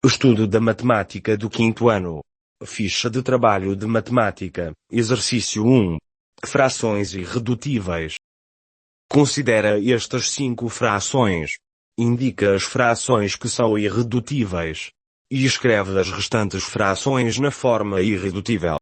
Estudo da matemática do quinto ano. Ficha de trabalho de matemática, exercício 1. Frações irredutíveis. Considera estas 5 frações. Indica as frações que são irredutíveis. E escreve as restantes frações na forma irredutível.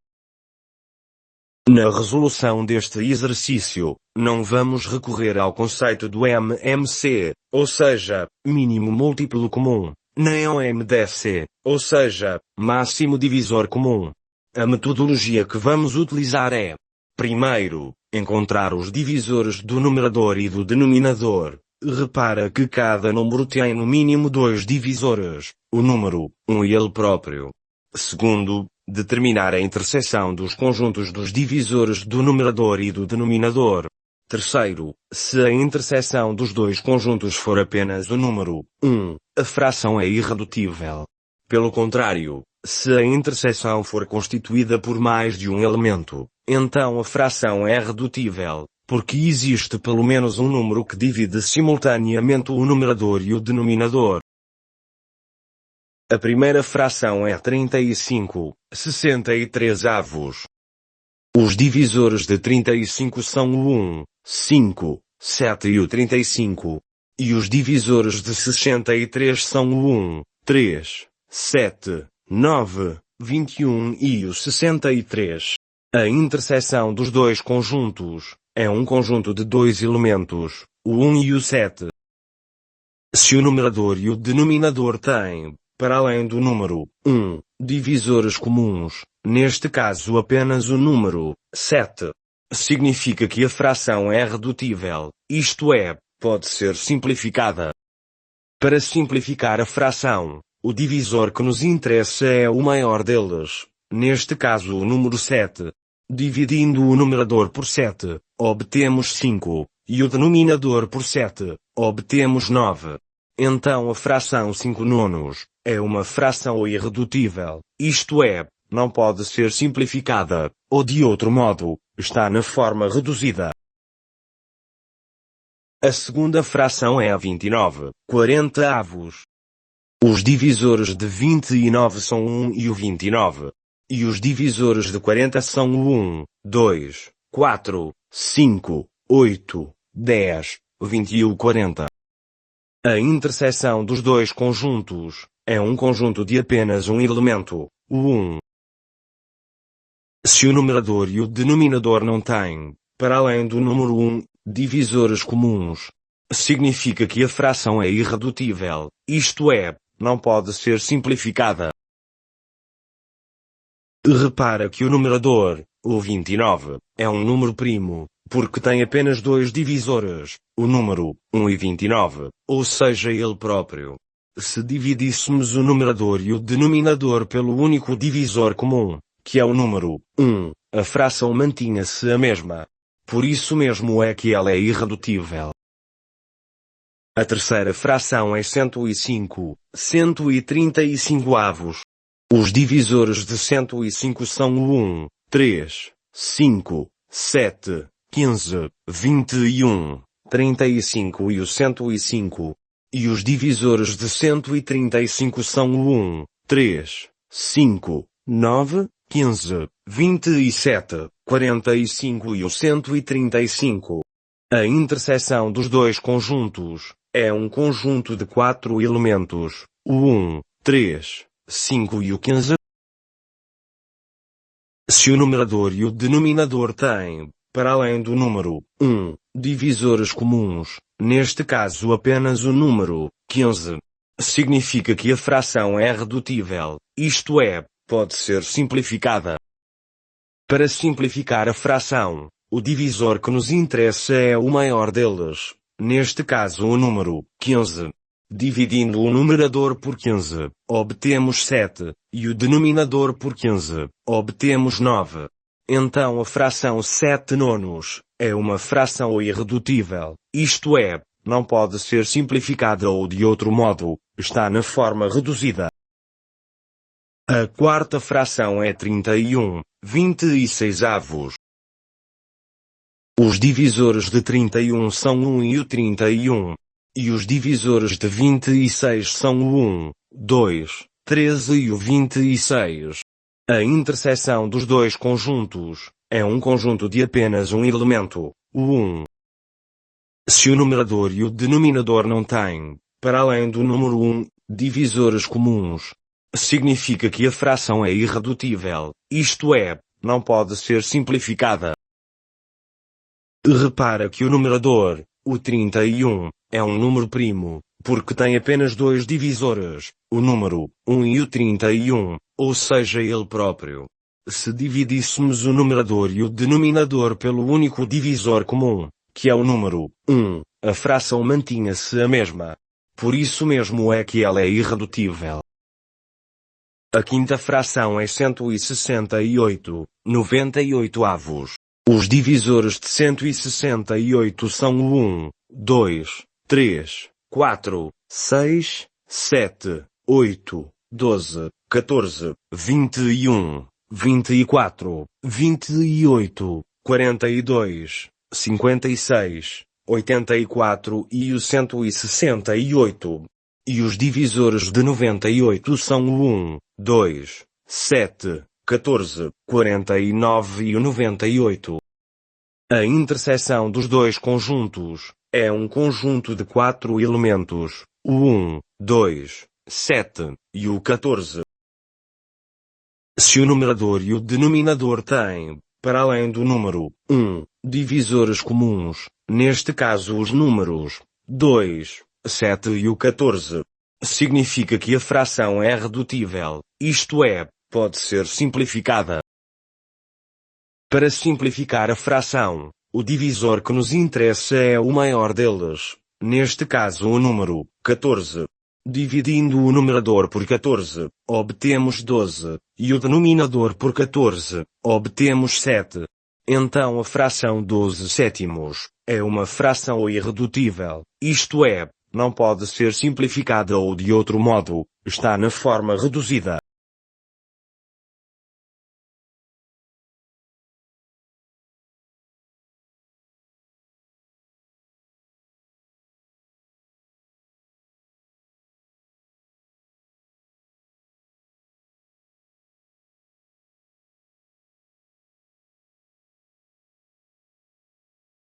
Na resolução deste exercício, não vamos recorrer ao conceito do MMC, ou seja, mínimo múltiplo comum, nem ao MDC, ou seja, máximo divisor comum. A metodologia que vamos utilizar é: primeiro, encontrar os divisores do numerador e do denominador. Repara que cada número tem no mínimo 2 divisores, o número 1 e ele próprio. Segundo, determinar a interseção dos conjuntos dos divisores do numerador e do denominador. Terceiro, se a interseção dos dois conjuntos for apenas o número 1, a fração é irredutível. Pelo contrário, se a interseção for constituída por mais de um elemento, então a fração é redutível, porque existe pelo menos um número que divide simultaneamente o numerador e o denominador. A primeira fração é 35/63. Os divisores de 35 são o 1, 5, 7 e o 35. E os divisores de 63 são o 1, 3, 7, 9, 21 e o 63. A interseção dos dois conjuntos é um conjunto de dois elementos, o 1 e o 7. Se o numerador e o denominador têm, para além do número 1, divisores comuns, neste caso apenas o número 7, significa que a fração é redutível, isto é, pode ser simplificada. Para simplificar a fração, o divisor que nos interessa é o maior deles, neste caso o número 7. Dividindo o numerador por 7, obtemos 5, e o denominador por 7, obtemos 9. Então a fração 5 nonos é uma fração irredutível, isto é, não pode ser simplificada, ou de outro modo, está na forma reduzida. A segunda fração é a 29/40. Os divisores de 29 são o 1 e o 29. E os divisores de 40 são o 1, 2, 4, 5, 8, 10, 20 e o 40. A interseção dos dois conjuntos é um conjunto de apenas um elemento, o 1. Se o numerador e o denominador não têm, para além do número 1, divisores comuns, significa que a fração é irredutível, isto é, não pode ser simplificada. Repara que o numerador, o 29, é um número primo, porque tem apenas dois divisores, o número 1 e 29, ou seja ele próprio. Se dividíssemos o numerador e o denominador pelo único divisor comum, que é o número 1, a fração mantinha-se a mesma. Por isso mesmo é que ela é irredutível. A terceira fração é 105/135. Os divisores de 105 são o 1, 3, 5, 7, 15, 21, 35 e o 105. E os divisores de 135 são o 1, 3, 5, 9, 15, 27, 45 e o 135. A interseção dos dois conjuntos é um conjunto de 4 elementos, o 1, 3, 5 e o 15. Se o numerador e o denominador têm, para além do número 1, divisores comuns, neste caso apenas o número 15, significa que a fração é redutível, isto é, pode ser simplificada. Para simplificar a fração, o divisor que nos interessa é o maior deles, neste caso o número 15. Dividindo o numerador por 15, obtemos 7, e o denominador por 15, obtemos 9. Então a fração 7 nonos é uma fração irredutível, isto é, não pode ser simplificada ou de outro modo, está na forma reduzida. A quarta fração é 31/26. Os divisores de 31 são o 1 e o 31. E os divisores de 26 são o 1, 2, 13 e o 26. A interseção dos dois conjuntos é um conjunto de apenas um elemento, o 1. Se o numerador e o denominador não têm, para além do número 1, divisores comuns, significa que a fração é irredutível, isto é, não pode ser simplificada. Repara que o numerador, o 31, é um número primo, porque tem apenas dois divisores, o número 1 e o 31, ou seja ele próprio. Se dividíssemos o numerador e o denominador pelo único divisor comum, que é o número 1, a fração mantinha-se a mesma. Por isso mesmo é que ela é irredutível. A quinta fração é 168, 98avos. Os divisores de 168 são o 1, 2, 3, 4, 6, 7, 8, 12, 14, 21, 24, 28, 42, 56, 84 e o 168. E os divisores de 98 são o 1, 2, 7, 14, 49 e o 98. A interseção dos dois conjuntos é um conjunto de 4 elementos, o 1, 2, 7 e o 14. Se o numerador e o denominador têm, para além do número 1, divisores comuns, neste caso os números 2, 7 e o 14, significa que a fração é redutível, isto é, pode ser simplificada. Para simplificar a fração, o divisor que nos interessa é o maior deles, neste caso o número 14. Dividindo o numerador por 14, obtemos 12, e o denominador por 14, obtemos 7. Então a fração 12 sétimos é uma fração irredutível, isto é, não pode ser simplificada ou de outro modo, está na forma reduzida.